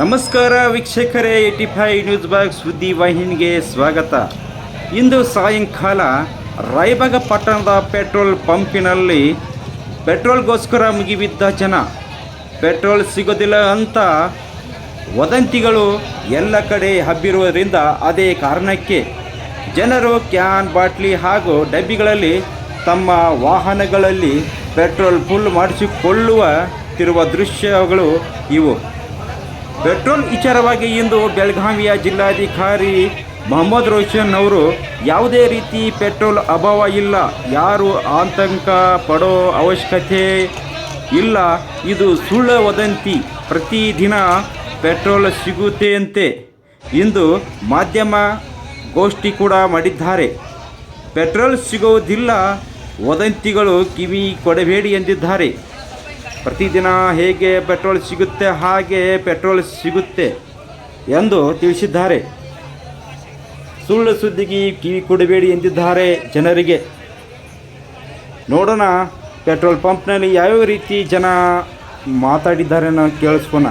ನಮಸ್ಕಾರ ವೀಕ್ಷಕರೇ, 85 news box ಸುದ್ದಿ ವಾಹಿನಿಗೆ ಸ್ವಾಗತ. ಇಂದು ಸಾಯಂಕಾಲ ರಾಯಬಾಗ ಪಟ್ಟಣದ ಪೆಟ್ರೋಲ್ ಪಂಪಿನಲ್ಲಿ ಪೆಟ್ರೋಲ್ಗೋಸ್ಕರ ಮುಗಿಬಿದ್ದ ಜನ. ಪೆಟ್ರೋಲ್ ಸಿಗೋದಿಲ್ಲ ಅಂತ ವದಂತಿಗಳು ಎಲ್ಲ ಕಡೆ ಹಬ್ಬಿರುವುದರಿಂದ ಅದೇ ಕಾರಣಕ್ಕೆ ಜನರು ಕ್ಯಾನ್, ಬಾಟ್ಲಿ ಹಾಗೂ ಡಬ್ಬಿಗಳಲ್ಲಿ ತಮ್ಮ ವಾಹನಗಳಲ್ಲಿ ಪೆಟ್ರೋಲ್ ಫುಲ್ ಮಾಡಿಸಿಕೊಳ್ಳುತ್ತಿರುವ ದೃಶ್ಯಗಳು ಇವು. ಪೆಟ್ರೋಲ್ ವಿಚಾರವಾಗಿ ಇಂದು ಬೆಳಗಾವಿಯ ಜಿಲ್ಲಾಧಿಕಾರಿ ಮೊಹಮ್ಮದ್ ರೋಷನ್ ಅವರು ಯಾವುದೇ ರೀತಿ ಪೆಟ್ರೋಲ್ ಅಭಾವ ಇಲ್ಲ, ಯಾರು ಆತಂಕ ಪಡೋ ಅವಶ್ಯಕತೆ ಇಲ್ಲ, ಇದು ಸುಳ್ಳು ವದಂತಿ, ಪ್ರತಿದಿನ ಪೆಟ್ರೋಲ್ ಸಿಗುತ್ತೆಯಂತೆ ಇಂದು ಮಾಧ್ಯಮ ಗೋಷ್ಠಿ ಕೂಡ ಮಾಡಿದ್ದಾರೆ. ಪೆಟ್ರೋಲ್ ಸಿಗುವುದಿಲ್ಲ, ವದಂತಿಗಳು ಕಿವಿ ಕೊಡಬೇಡಿ ಎಂದಿದ್ದಾರೆ. ಪ್ರತಿದಿನ ಹೇಗೆ ಪೆಟ್ರೋಲ್ ಸಿಗುತ್ತೆ ಹಾಗೆ ಪೆಟ್ರೋಲ್ ಸಿಗುತ್ತೆ ಎಂದು ತಿಳಿಸಿದ್ದಾರೆ. ಸುಳ್ಳು ಸುದ್ದಿಗೆ ಕಿವಿ ಕೊಡಬೇಡಿ ಎಂದಿದ್ದಾರೆ ಜನರಿಗೆ. ನೋಡೋಣ ಪೆಟ್ರೋಲ್ ಪಂಪ್ನಲ್ಲಿ ಯಾವ್ಯಾವ ರೀತಿ ಜನ ಮಾತಾಡಿದ್ದಾರೆ ನಾವು ಕೇಳಿಸ್ಕೋಣ.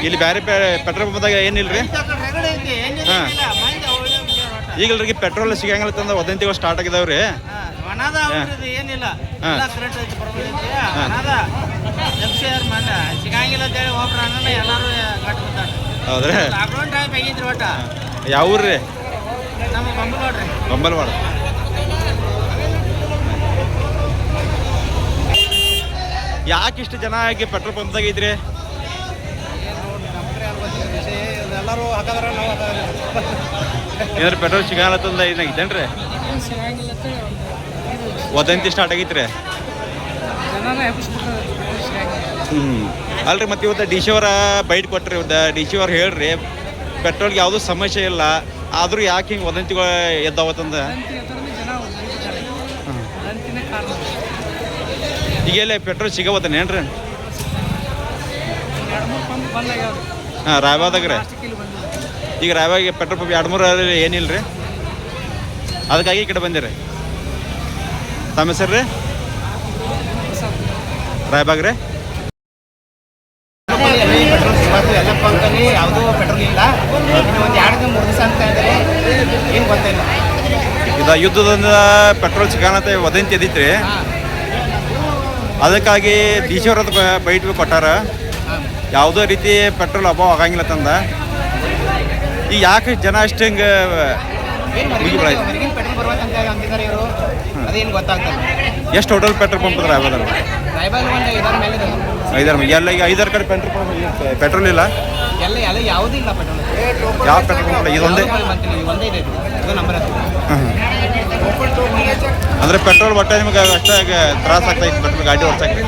ಇಲ್ಲಿ ಬೇರೆ ಪೆಟ್ರೋಲ್ ಪಂಪ್ದಾಗ ಏನಿಲ್ರಿ? ಹಾಂ, ಈಗಲ್ರಿ ಪೆಟ್ರೋಲ್ ಸಿಗಂಗಿಲ್ಲ ತಂದ ವದಂತಿಗಳು ಸ್ಟಾರ್ಟ್ ಆಗಿದಾವ್ರಿ. ಹೌದ್ರಿ? ಯಾವ ಊರ್ರಿ? ಬಂಬಲ್ವಾಡ. ಯಾಕೆ ಇಷ್ಟು ಜನ ಆಗಿ ಪೆಟ್ರೋಲ್ ಪಂಪ್ದಾಗ ಐತ್ರಿ? ಏನಾರ ಪೆಟ್ರೋಲ್ ಸಿಗಲ್ಲತ್ತಂದ ಏನಾಗಿದ್ದೇನ್ರಿ? ವದಂತಿ ಸ್ಟಾರ್ಟ್ ಆಗೈತ್ರಿ. ಅಲ್ರಿ, ಮತ್ತೆ ಇವತ್ತು ಡಿ ಸಿ ಅವರ ಬೈಟ್ ಕೊಟ್ರಿ. ಇವತ್ತು ಡಿ ಸಿ ಅವ್ರು ಹೇಳ್ರಿ ಪೆಟ್ರೋಲ್ಗೆ ಯಾವುದೂ ಸಮಸ್ಯೆ ಇಲ್ಲ, ಆದರೂ ಯಾಕೆ ಹಿಂಗೆ ವದಂತಿಗಳು ಎದ್ದಾವತ್ತಂದ. ಈಗೆಲ್ಲ ಪೆಟ್ರೋಲ್ ಸಿಗವತ್ತನೇನ್ರಿ? ಹಾಂ, ರಾಯಬಾಗ್ದಾಗ ರೀ. ಈಗ ರಾಯಬಾಗ ಪೆಟ್ರೋಲ್ ಪಂಪ್ 2-3 ಏನಿಲ್ಲ ರೀ, ಅದಕ್ಕಾಗಿ ಈ ಕಡೆ ಬಂದಿರಿ. ತಮ್ಮ ಹೆಸರು ರೀ? ರಾಯಬಾಗ್ ರೀ. ಎಲ್ಲ ಪಂಪಲ್ಲಿ ಯಾವುದೂ ಪೆಟ್ರೋಲ್ ಇಲ್ಲ. ಒಂದು 2-3 ದಿವಸ ಅಂತ ಇದ್ದಾರೆ, ಏನು ಗೊತ್ತಿಲ್ಲ. ಇದು ಯುದ್ಧದಿಂದ ಪೆಟ್ರೋಲ್ ಸಿಗೋಣತ್ತೆ ವದಂತಿ ಎದಿತ್ರಿ. ಅದಕ್ಕಾಗಿ ಡಿ ಸಿ ಅವ್ರ ಬೈಟ್ ಕೊಟ್ಟಾರ, ಯಾವುದೋ ರೀತಿ ಪೆಟ್ರೋಲ್ ಅಭಾವ ಆಗಂಗಿಲ್ಲ ತಂದ. ಈಗ ಯಾಕೆ ಜನ ಅಷ್ಟು ಹಿಂಗೆ ಎಷ್ಟು ಟೋಟಲ್ ಪೆಟ್ರೋಲ್ ಪಂಪ್ ಅದ ರಾಯಬಾಗಲ್ಲಿ? 5 ಎಲ್ಲ. ಈಗ 5 ಕಡೆ ಪೆಟ್ರೋಲ್ ಇಲ್ಲ, ಯಾವುದಿಲ್ಲ ಪೆಟ್ರೋಲ್. ಯಾವ ಪೆಟ್ರೋಲ್ ಪಂಪ್ ಇದೊಂದೇ? ಅಂದರೆ ಪೆಟ್ರೋಲ್ ಒಟ್ಟೆ ನಿಮ್ಗೆ ಅಷ್ಟೇ ತ್ರಾಸ ಆಗ್ತಾಯಿತ್ತು ಪೆಟ್ರೋಲ್ ಗಾಡಿ ಓಡಿಸಕ್ಕೆ?